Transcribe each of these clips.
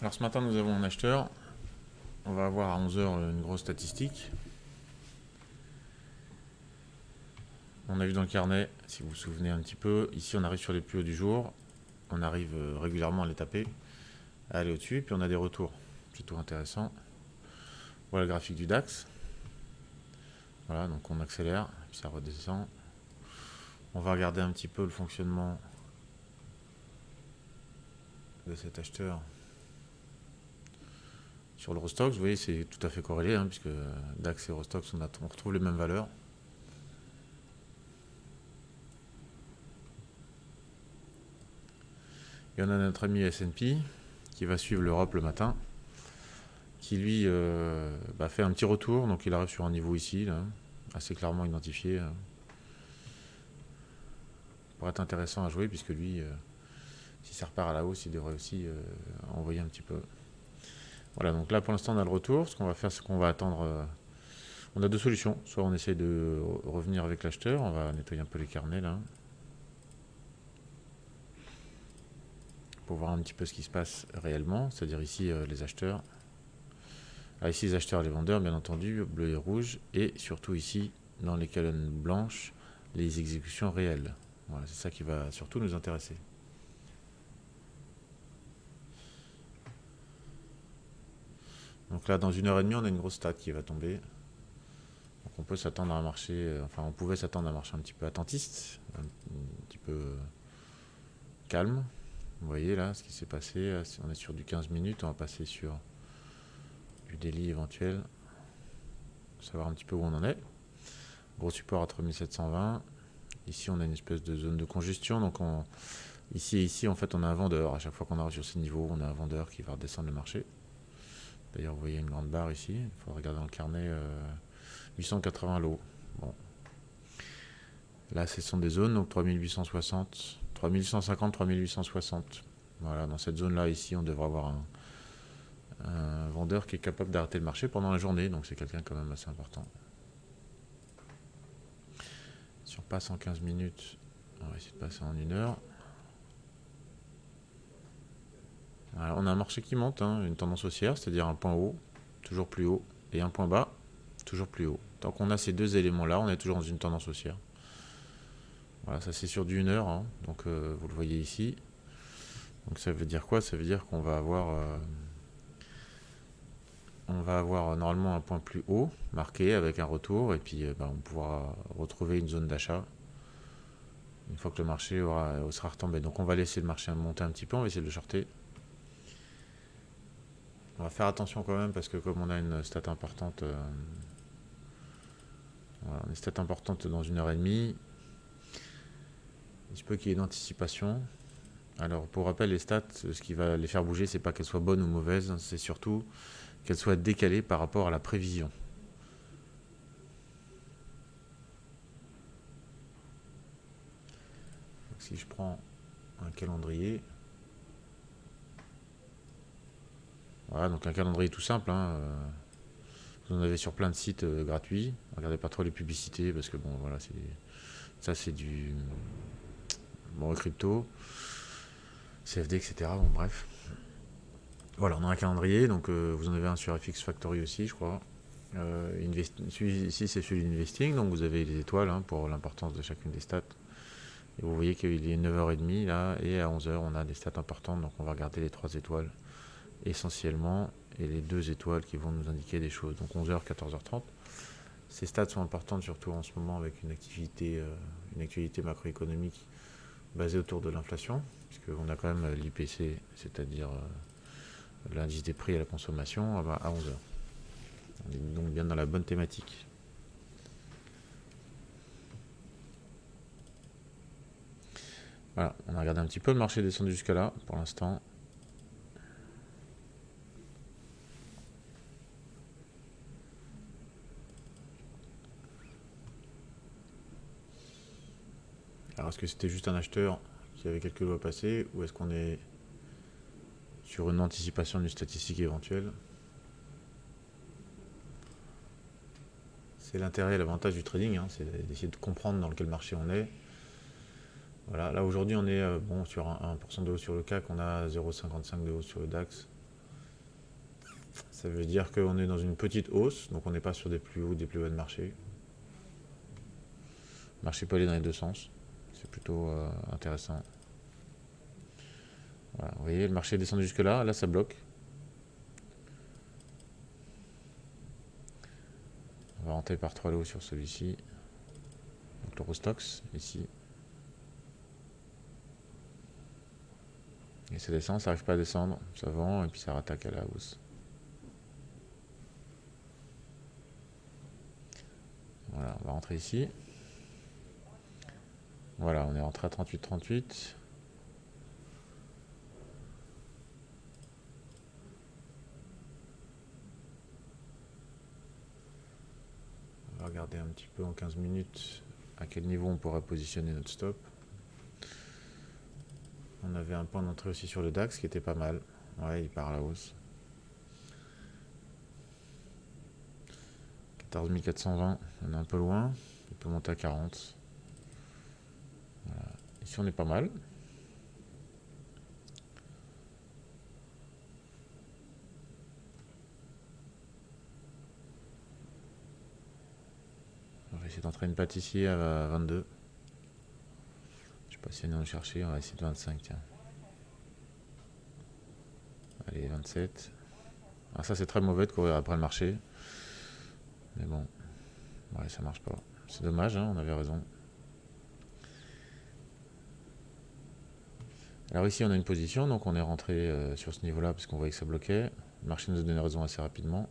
Alors ce matin, nous avons un acheteur. On va avoir à 11 h une grosse statistique. On a vu dans le carnet, si vous vous souvenez un petit peu, ici on arrive sur les plus hauts du jour. On arrive régulièrement à les taper, à aller au-dessus, puis on a des retours. Plutôt intéressant. Voilà le graphique du DAX. Voilà, donc on accélère, puis ça redescend. On va regarder un petit peu le fonctionnement de cet acheteur sur l'Eurostoxx. Vous voyez, c'est tout à fait corrélé, puisque DAX et Eurostoxx, on retrouve les mêmes valeurs. Et on a notre ami S&P qui va suivre l'Europe le matin, qui lui fait un petit retour, donc il arrive sur un niveau ici, là, assez clairement identifié, pour être intéressant à jouer, puisque lui, si ça repart à la hausse, il devrait aussi envoyer un petit peu. Voilà, donc là pour l'instant on a le retour. Ce qu'on va faire, c'est qu'on va attendre. On a deux solutions. Soit on essaie de revenir avec l'acheteur, on va nettoyer un peu les carnets là, pour voir un petit peu ce qui se passe réellement, c'est-à-dire ici les acheteurs. Ah, ici les acheteurs et les vendeurs, bien entendu, bleu et rouge, et surtout ici, dans les colonnes blanches, les exécutions réelles. Voilà, c'est ça qui va surtout nous intéresser. Donc là, dans 1 h 30, on a une grosse stat qui va tomber. Donc on peut s'attendre à un marché, on pouvait s'attendre à un marché un petit peu attentiste, un petit peu calme. Vous voyez là ce qui s'est passé, on est sur du 15 minutes, on va passer sur du daily éventuel, savoir un petit peu où on en est. Gros support à 3720. Ici on a une espèce de zone de congestion, donc ici en fait on a un vendeur. À chaque fois qu'on arrive sur ces niveaux, on a un vendeur qui va redescendre le marché. D'ailleurs vous voyez une grande barre ici, il faut regarder dans le carnet, 880 lots. Bon. Là ce sont des zones, donc 3860, 3850, 3860. Voilà, dans cette zone là ici on devrait avoir un vendeur qui est capable d'arrêter le marché pendant la journée, donc c'est quelqu'un quand même assez important. Si on passe en 15 minutes, on va essayer de passer en 1 heure. Voilà, on a un marché qui monte, une tendance haussière, c'est-à-dire un point haut, toujours plus haut, et un point bas, toujours plus haut. Tant qu'on a ces deux éléments-là, on est toujours dans une tendance haussière. Voilà, ça c'est sur du 1 heure, donc vous le voyez ici. Donc ça veut dire quoi? Ça veut dire qu'on va avoir normalement un point plus haut marqué avec un retour, et puis on pourra retrouver une zone d'achat une fois que le marché sera retombé. Donc on va laisser le marché monter un petit peu, on va essayer de le shorter. On va faire attention quand même, parce que comme on a une stat importante, une stat importante dans 1 h 30, il se peut qu'il y ait une anticipation. Alors pour rappel, les stats, ce qui va les faire bouger, c'est pas qu'elles soient bonnes ou mauvaises, c'est surtout qu'elles soient décalées par rapport à la prévision. Donc, si je prends un calendrier, voilà, donc un calendrier tout simple, vous en avez sur plein de sites gratuits. Regardez pas trop les publicités, parce que bon voilà, c'est du crypto, CFD, etc. Bon bref. Voilà, on a un calendrier, donc vous en avez un sur FX Factory aussi, je crois. Ici c'est celui d'Investing, donc vous avez les étoiles pour l'importance de chacune des stats. Et vous voyez qu'il est 9 h 30 là, et à 11 h on a des stats importantes, donc on va regarder les 3 étoiles essentiellement, et les 2 étoiles qui vont nous indiquer des choses, donc 11 h 14 h 30. Ces stats sont importantes surtout en ce moment, avec une actualité macroéconomique basée autour de l'inflation, puisqu'on a quand même l'IPC, c'est-à-dire l'indice des prix à la consommation, à 11 h. On est donc bien dans la bonne thématique. Voilà, on a regardé un petit peu, le marché est descendu jusqu'à là pour l'instant. Alors est-ce que c'était juste un acheteur qui avait quelques lots à passer, ou est-ce qu'on est sur une anticipation d'une statistique éventuelle? C'est l'intérêt et l'avantage du trading, c'est d'essayer de comprendre dans quel marché on est. Voilà, là aujourd'hui on est sur 1% de hausse sur le CAC, on a 0,55 de hausse sur le DAX. Ça veut dire qu'on est dans une petite hausse, donc on n'est pas sur des plus hauts ou des plus bas de marché. Le marché peut aller dans les deux sens, c'est plutôt intéressant. Voilà, vous voyez, le marché est descendu jusque là, là ça bloque. On va rentrer par 3 lots sur celui-ci. Donc l'Eurostoxx, ici. Et ça descend, ça n'arrive pas à descendre, ça vend et puis ça rattaque à la hausse. Voilà, on va rentrer ici. Voilà, on est rentré à 38,38. On va regarder un petit peu en 15 minutes à quel niveau on pourra positionner notre stop. On avait un point d'entrée aussi sur le DAX qui était pas mal. Ouais, il part à la hausse. 14 420, on est un peu loin. Il peut monter à 40. Voilà. Ici, on est pas mal. On va essayer d'entrer une patte ici à 22. Je sais pas si on est en chercher, on va essayer de 25, tiens. Allez, 27. Alors ça, c'est très mauvais de courir après le marché. Mais bon, ouais, ça marche pas. C'est dommage, hein, on avait raison. Alors ici, on a une position, donc on est rentré sur ce niveau-là parce qu'on voyait que ça bloquait. Le marché nous a donné raison assez rapidement.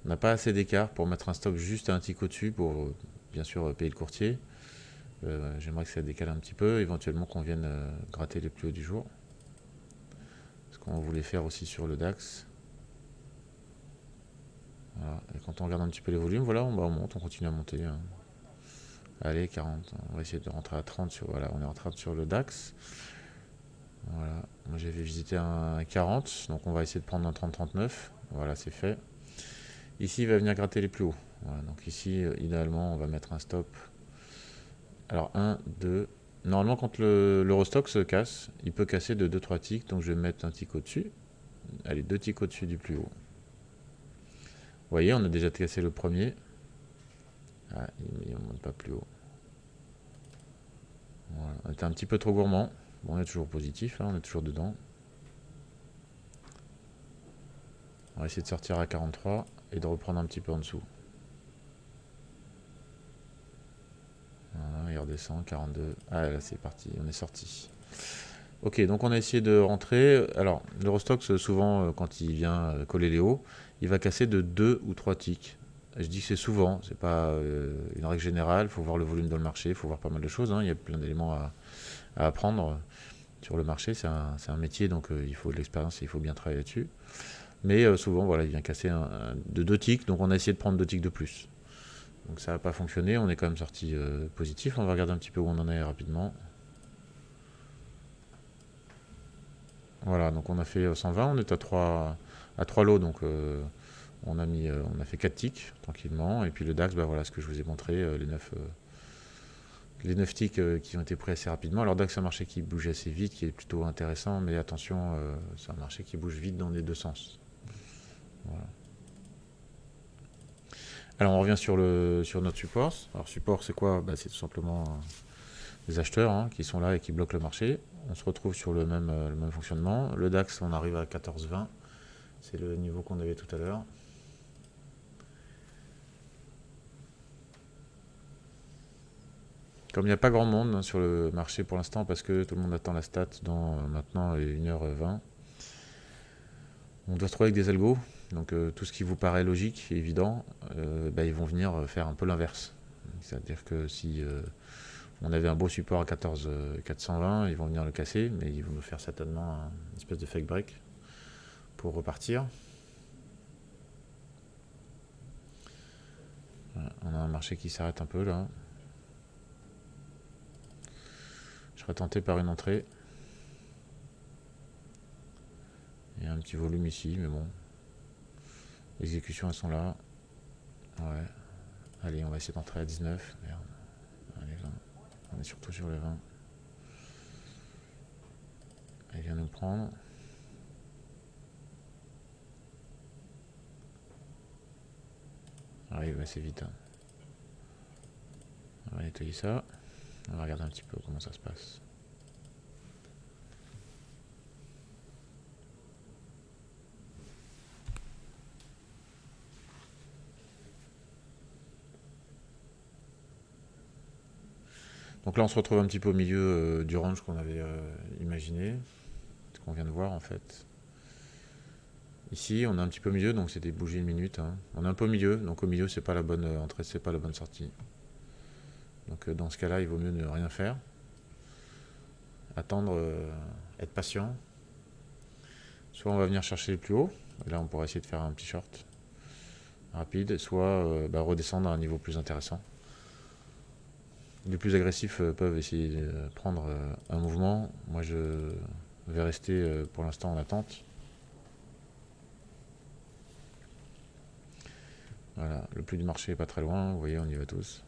On n'a pas assez d'écart pour mettre un stop juste un tick au-dessus pour, bien sûr, payer le courtier. J'aimerais que ça décale un petit peu, éventuellement qu'on vienne gratter les plus hauts du jour. Ce qu'on voulait faire aussi sur le DAX. Voilà. Et quand on regarde un petit peu les volumes, voilà, on monte, on continue à monter. Hein. Allez, 40. On va essayer de rentrer à 30 sur, voilà, on est en train sur le DAX. Voilà. Moi j'avais visité un 40, donc on va essayer de prendre un 30-39. Voilà, c'est fait. Ici, il va venir gratter les plus hauts. Voilà, donc ici, idéalement, on va mettre un stop. Alors 1, 2. Normalement, quand l'Eurostoxx se casse, il peut casser de 2-3 ticks, donc je vais mettre un tick au-dessus. Allez, 2 ticks au-dessus du plus haut. Vous voyez, on a déjà cassé le premier. Ah, il ne monte pas plus haut. Voilà. On était un petit peu trop gourmand. Bon, on est toujours positif, hein, on est toujours dedans. On va essayer de sortir à 43 et de reprendre un petit peu en dessous. Voilà, il redescend, 42. Ah là c'est parti, on est sorti. Ok, donc on a essayé de rentrer. Alors, l'Eurostoxx, souvent, quand il vient coller les hauts, il va casser de 2 ou 3 ticks. Je dis que c'est souvent, c'est pas une règle générale, il faut voir le volume dans le marché, il faut voir pas mal de choses, hein. Il y a plein d'éléments à apprendre sur le marché, c'est un métier, donc il faut de l'expérience et il faut bien travailler là-dessus. Mais souvent, voilà, il vient casser de 2 ticks, donc on a essayé de prendre 2 ticks de plus. Donc ça n'a pas fonctionné, on est quand même sorti positif. On va regarder un petit peu où on en est rapidement. Voilà, donc on a fait 120, on est à 3 lots, donc on a fait 4 ticks tranquillement. Et puis le DAX, bah voilà ce que je vous ai montré, les 9 ticks qui ont été pris assez rapidement. Alors DAX, c'est un marché qui bouge assez vite, qui est plutôt intéressant, mais attention, c'est un marché qui bouge vite dans les deux sens. Voilà. Alors on revient sur notre support. Alors support, c'est quoi? Bah, c'est tout simplement les acheteurs hein, qui sont là et qui bloquent le marché. On se retrouve sur le même fonctionnement. Le DAX, on arrive à 14,20. C'est le niveau qu'on avait tout à l'heure. Comme il n'y a pas grand monde hein, sur le marché pour l'instant, parce que tout le monde attend la stat dans maintenant 1h20, on doit se trouver avec des algos. Donc tout ce qui vous paraît logique et évident, bah, ils vont venir faire un peu l'inverse. C'est-à-dire que si on avait un beau support à 14 420, ils vont venir le casser, mais ils vont nous faire certainement une espèce de fake break pour repartir. Voilà, on a un marché qui s'arrête un peu là. Je serais tenté par une entrée. Il y a un petit volume ici, mais bon. Les exécutions elles sont là. Ouais. Allez, on va essayer d'entrer à 19. Merde. Allez, 20. On est surtout sur les 20. Elle vient nous prendre. Arrive assez vite. Hein. On va nettoyer ça. On va regarder un petit peu comment ça se passe. Donc là on se retrouve un petit peu au milieu du range qu'on avait imaginé, ce qu'on vient de voir en fait. Ici on est un petit peu au milieu, donc c'est des bougies une minute. Hein. On est un peu au milieu, donc au milieu c'est pas la bonne entrée, c'est pas la bonne sortie. Donc dans ce cas-là il vaut mieux ne rien faire. Attendre, être patient. Soit on va venir chercher le plus haut, et là on pourra essayer de faire un petit short rapide, soit redescendre à un niveau plus intéressant. Les plus agressifs peuvent essayer de prendre un mouvement. Moi je vais rester pour l'instant en attente. Voilà, le plus du marché est pas très loin, vous voyez on y va tous.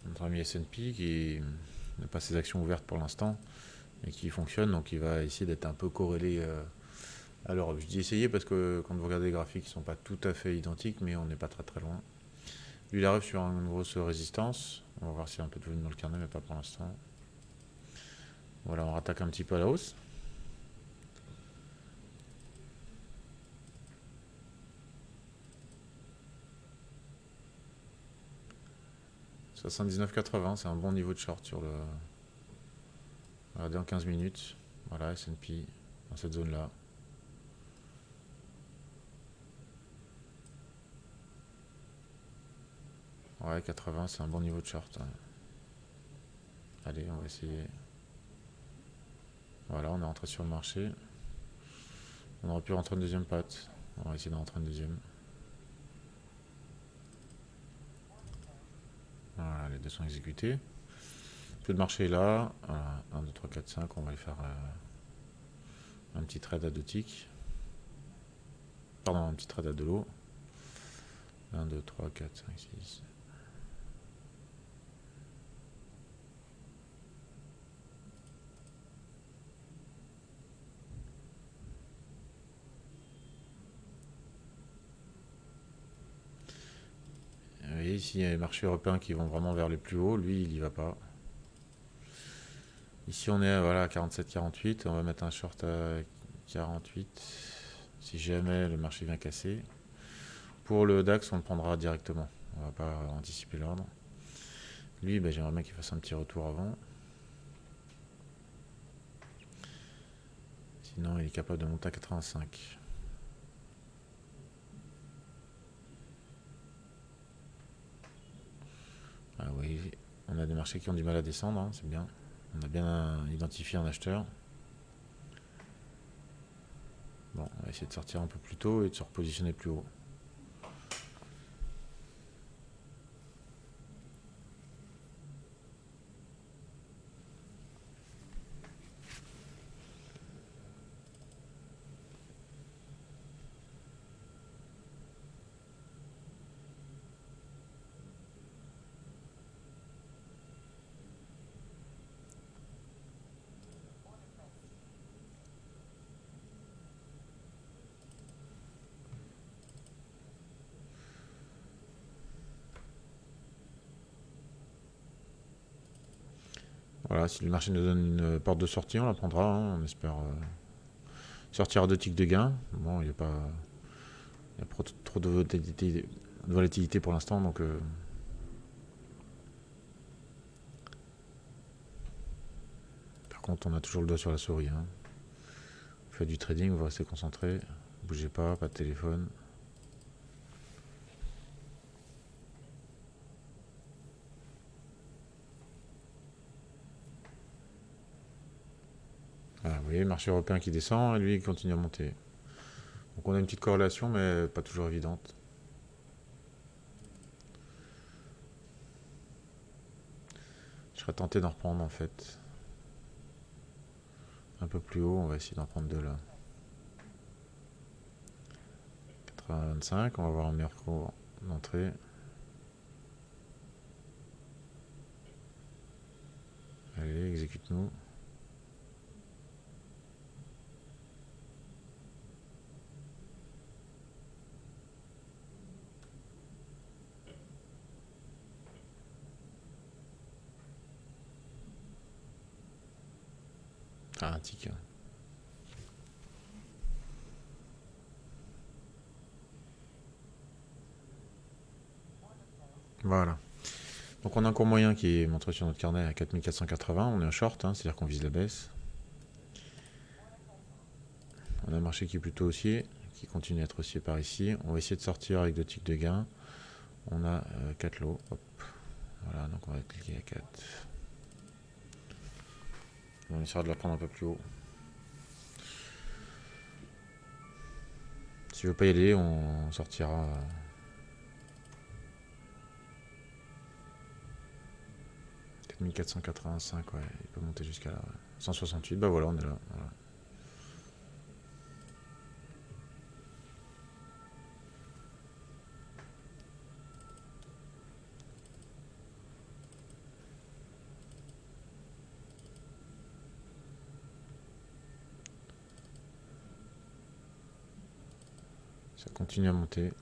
Notre ami S&P qui n'a pas ses actions ouvertes pour l'instant et qui fonctionne, donc il va essayer d'être un peu corrélé à l'Europe. Je dis essayer parce que quand vous regardez les graphiques, ils ne sont pas tout à fait identiques, mais on n'est pas très très loin. Lui, il arrive sur une grosse résistance. On va voir s'il y a un peu de volume dans le carnet, mais pas pour l'instant. Voilà, on rattaque un petit peu à la hausse. « 79,80, c'est un bon niveau de short sur le... Regardez en 15 minutes. Voilà, S&P dans cette zone-là. Ouais, 80, c'est un bon niveau de short. Allez, on va essayer. Voilà, on est rentré sur le marché. On aurait pu rentrer une deuxième patte. On va essayer d'en rentrer une deuxième. Voilà, les deux sont exécutés. Le marché est là. Voilà, 1, 2, 3, 4, 5. On va y faire un petit trade à 2 ticks. Pardon, un petit trade à 2 lots. 1, 2, 3, 4, 5, 6. Vous voyez, ici, il y a les marchés européens qui vont vraiment vers les plus hauts. Lui, il n'y va pas. Ici, on est voilà, à 47, 48. On va mettre un short à 48. Si jamais le marché vient casser. Pour le DAX, on le prendra directement. On va pas anticiper l'ordre. Lui, j'aimerais bien qu'il fasse un petit retour avant. Sinon, il est capable de monter à 85. Ah oui, on a des marchés qui ont du mal à descendre, hein, c'est bien. On a bien identifié un acheteur. Bon, on va essayer de sortir un peu plus tôt et de se repositionner plus haut. Voilà, si le marché nous donne une porte de sortie, on la prendra. Hein, on espère sortir à 2 ticks de gain. Bon, il n'y a pas trop de volatilité pour l'instant, donc par contre, on a toujours le doigt sur la souris. Hein. Vous faites du trading, vous restez concentré. Bougez pas, pas de téléphone. voyez, marché européen qui descend et lui il continue à monter. Donc on a une petite corrélation, mais pas toujours évidente. Je serais tenté d'en reprendre en fait. Un peu plus haut, on va essayer d'en prendre deux là. 80-25, on va voir un meilleur cours d'entrée. Allez, exécute-nous. Ah, un tic. Voilà. Donc on a encore moyen qui est montré sur notre carnet à 4480. On est en short, hein, c'est-à-dire qu'on vise la baisse. On a un marché qui est plutôt haussier, qui continue à être haussier par ici. On va essayer de sortir avec 2 ticks de gain. On a 4 lots. Hop. Voilà, donc on va cliquer à 4. On essaiera de la prendre un peu plus haut. Si je veux pas y aller, on sortira. 4485, ouais, il peut monter jusqu'à là. Ouais. 168, bah voilà, on est là. Voilà. Ça continue à monter.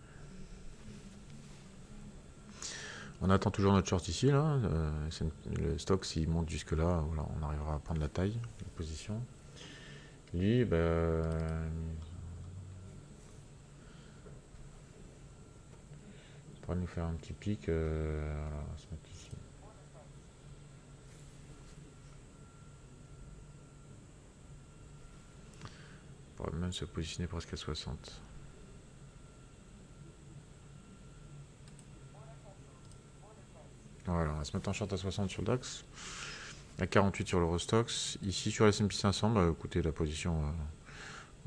On attend toujours notre short ici, là. Le stock, s'il monte jusque là, voilà, on arrivera à prendre la taille, la position. Lui, bah, il pourra nous faire un petit pic. Voilà, on va se mettre ici. On pourrait même se positionner presque à 60. Voilà, on va se mettre en short à 60 sur le DAX, à 48 sur l'Eurostox. Ici sur l'S&P 500, bah, écoutez, la position,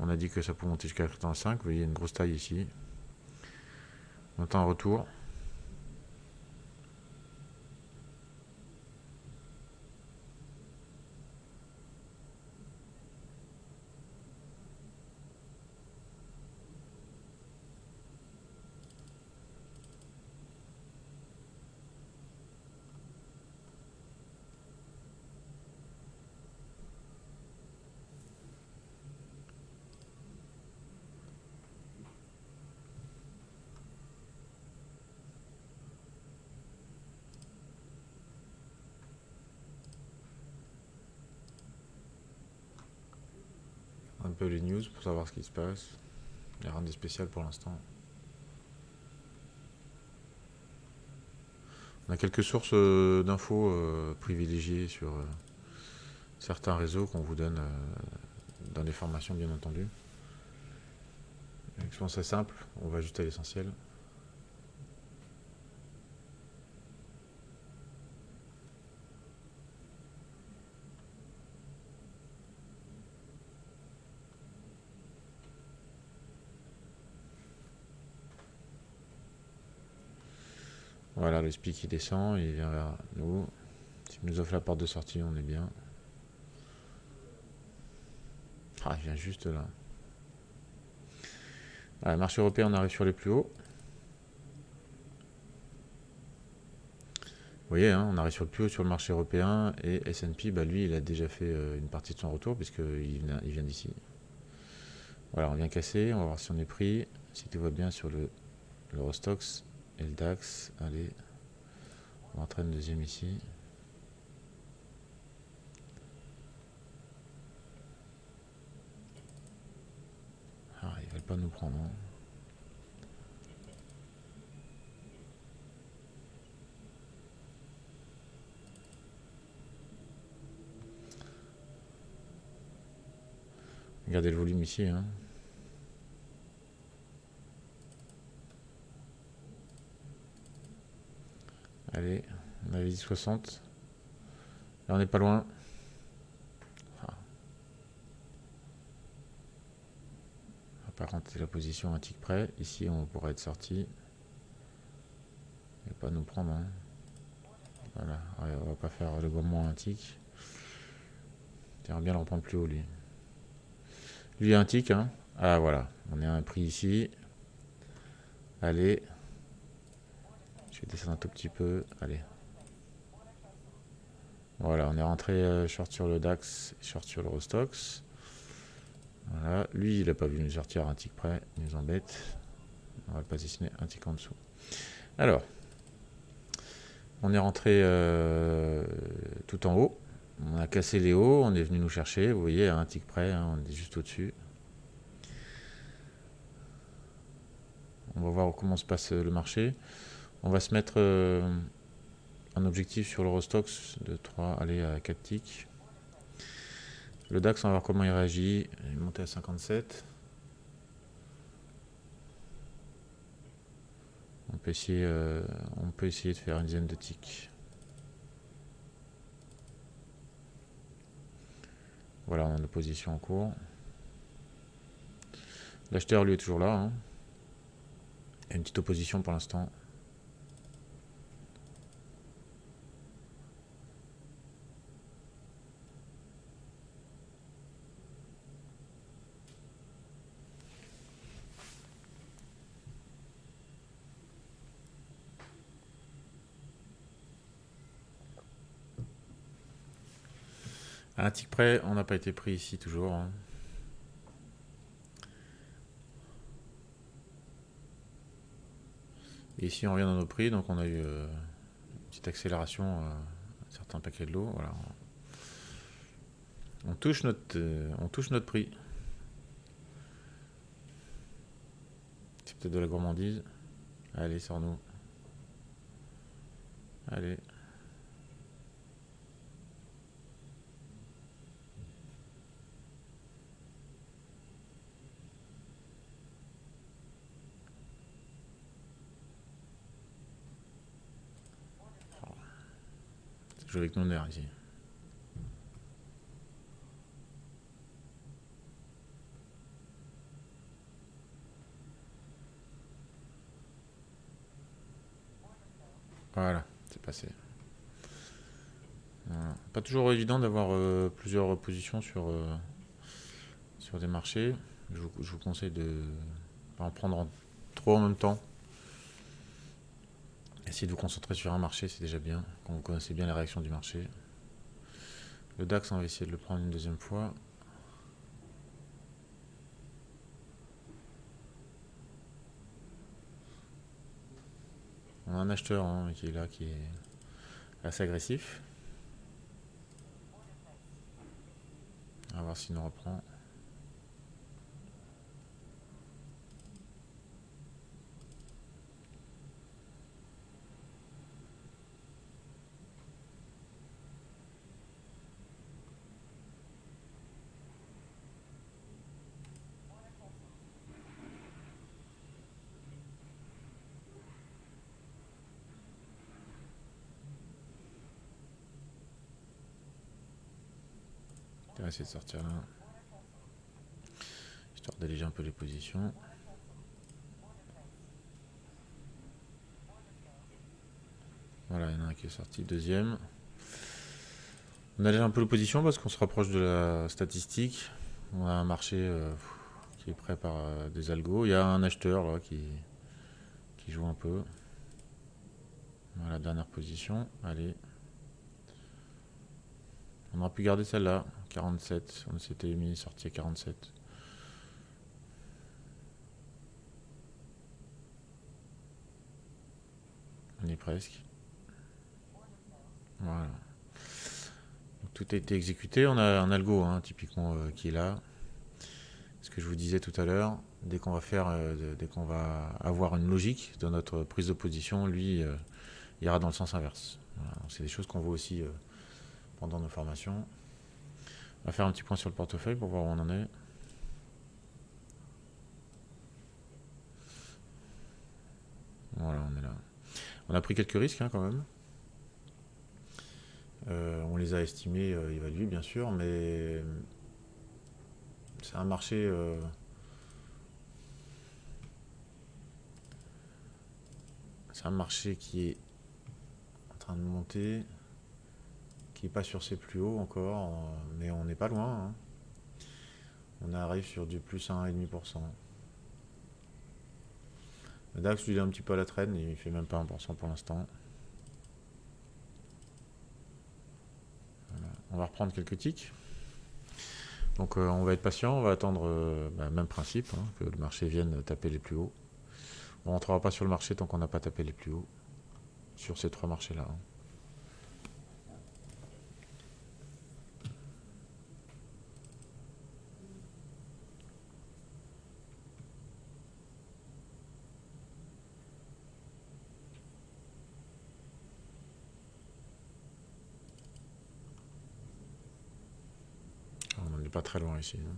on a dit que ça peut monter jusqu'à 85. Vous voyez, une grosse taille ici. On attend un retour. Un peu les news pour savoir ce qui se passe. Il n'y a rien de spécial pour l'instant. On a quelques sources d'infos privilégiées sur certains réseaux qu'on vous donne dans des formations, bien entendu. Je pense que c'est simple, on va juste à l'essentiel. Voilà, le SPI qui descend, il vient vers nous. S'il nous offre la porte de sortie, on est bien. Ah, il vient juste là. Voilà, marché européen, on arrive sur les plus hauts. Vous voyez, hein, on arrive sur le plus haut sur le marché européen. Et S&P, bah, lui, il a déjà fait une partie de son retour, puisqu'il vient d'ici. Voilà, on vient casser, on va voir si on est pris. Si tout va bien sur l'Eurostox et le DAX. Allez, on entraîne deuxième ici. Ah, ils veulent pas nous prendre. Hein. Regardez le volume ici. Hein. Allez, on avait dit 60. Là, on n'est pas loin. Ah. Par contre, c'est la position un tick près. Ici, on pourrait être sorti. Et pas nous prendre. Hein. Voilà, ouais, on va pas faire le gourmand un tick. J'aimerais bien le reprendre plus haut, lui. Lui, un tick. Hein. Ah, voilà. On est à un prix ici. Allez. Je vais descendre un tout petit peu. Allez. Voilà, on est rentré short sur le DAX, short sur l'Eurostoxx. Voilà, lui, il n'a pas vu nous sortir un tick près, il nous embête. On va le positionner un tick en dessous. Alors, on est rentré tout en haut. On a cassé les hauts, on est venu nous chercher. Vous voyez, un tick près, hein, on est juste au-dessus. On va voir comment se passe le marché. On va se mettre un objectif sur l'Eurostoxx de 3, allez, à 4 ticks. Le DAX, on va voir comment il réagit. Il est monté à 57. On peut essayer de faire une dizaine de ticks. Voilà, on a nos positions en cours. L'acheteur, lui, est toujours là. Hein. Il y a une petite opposition pour l'instant. À un tick près, on n'a pas été pris ici toujours. Hein. Et ici, on revient dans nos prix, donc on a eu une petite accélération à un certain paquet de lots. Voilà. On touche notre prix. C'est peut-être de la gourmandise. Allez, sors-nous. Allez. Je joue avec nos nerfs ici. Voilà, c'est passé. Voilà. Pas toujours évident d'avoir plusieurs positions sur des marchés. Je vous conseille de ne pas en prendre trop en même temps. Essayez de vous concentrer sur un marché, c'est déjà bien, quand vous connaissez bien les réactions du marché. Le DAX, on va essayer de le prendre une deuxième fois. On a un acheteur hein, qui est là, qui est assez agressif. On va voir s'il nous reprend. On va essayer de sortir là. Histoire d'alléger un peu les positions. Voilà, il y en a un qui est sorti. Deuxième. On allège un peu les positions parce qu'on se rapproche de la statistique. On a un marché qui est prêt par des algos. Il y a un acheteur là qui joue un peu. Voilà, dernière position. Allez. On aurait pu garder celle-là. 47. On s'était mis sorti à 47. On y est presque. Voilà. Donc, tout a été exécuté. On a un algo hein, typiquement qui est là. Ce que je vous disais tout à l'heure, dès qu'on va avoir une logique dans notre prise de position, lui ira dans le sens inverse. Voilà. C'est des choses qu'on voit aussi pendant nos formations. On va faire un petit point sur le portefeuille pour voir où on en est. Voilà, on est là. On a pris quelques risques hein, quand même. On les a estimés, évalués bien sûr, mais c'est un marché c'est un marché qui est en train de monter, qui n'est pas sur ses plus hauts encore, mais on n'est pas loin, hein. On arrive sur du plus 1,5%. Le DAX, lui, il est un petit peu à la traîne, il fait même pas 1% pour l'instant. Voilà. On va reprendre quelques ticks. Donc on va être patient, on va attendre, même principe, hein, que le marché vienne taper les plus hauts. On ne rentrera pas sur le marché tant qu'on n'a pas tapé les plus hauts sur ces trois marchés-là, hein. On n'en est pas très loin ici, hein.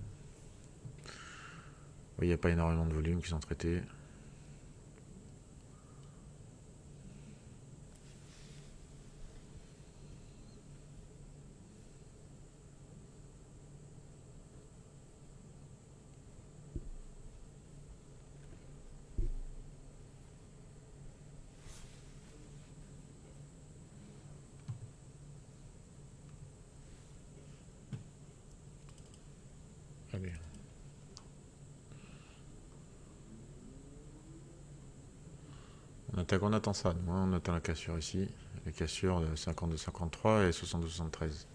Il n'y a pas énormément de volumes qui sont traités. Allez. On attend ça, nous, hein. On attend la cassure ici. La cassure de 52,53 et 72,73.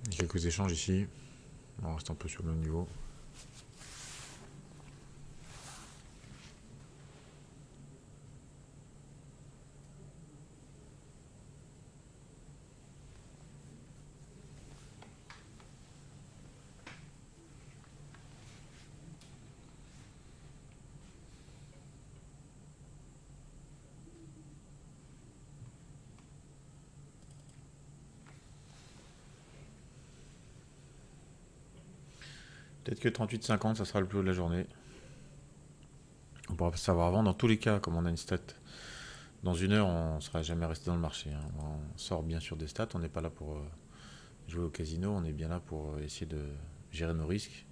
Il y a quelques échanges ici. On reste un peu sur le même niveau. Peut-être que 38,50, ça sera le plus haut de la journée. On pourra pas savoir avant. Dans tous les cas, comme on a une stat, dans une heure, on ne sera jamais resté dans le marché, hein. On sort bien sûr des stats. On n'est pas là pour jouer au casino. On est bien là pour essayer de gérer nos risques.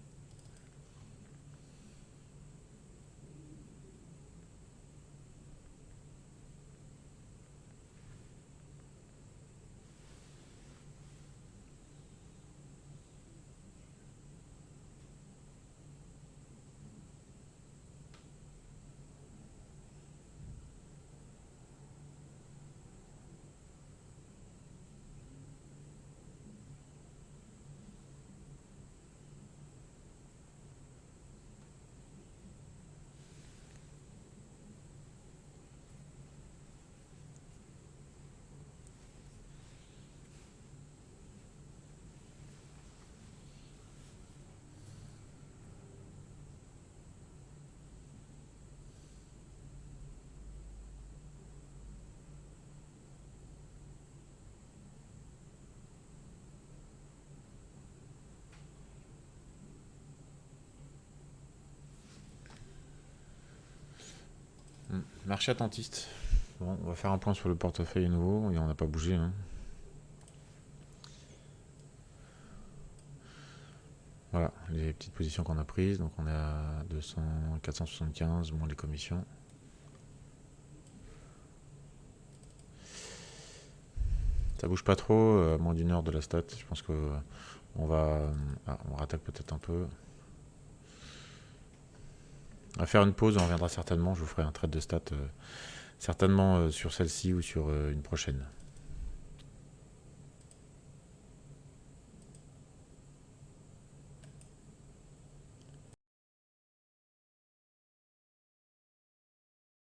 Marché attentiste. Bon, on va faire un point sur le portefeuille nouveau. Et on n'a pas bougé, hein. Voilà, les petites positions qu'on a prises. Donc on est à 475 moins les commissions. Ça bouge pas trop, à moins d'une heure de la stat. Je pense que on rattaque peut-être un peu. On va faire une pause, on reviendra certainement. Je vous ferai un trade de stats certainement sur celle-ci ou sur une prochaine.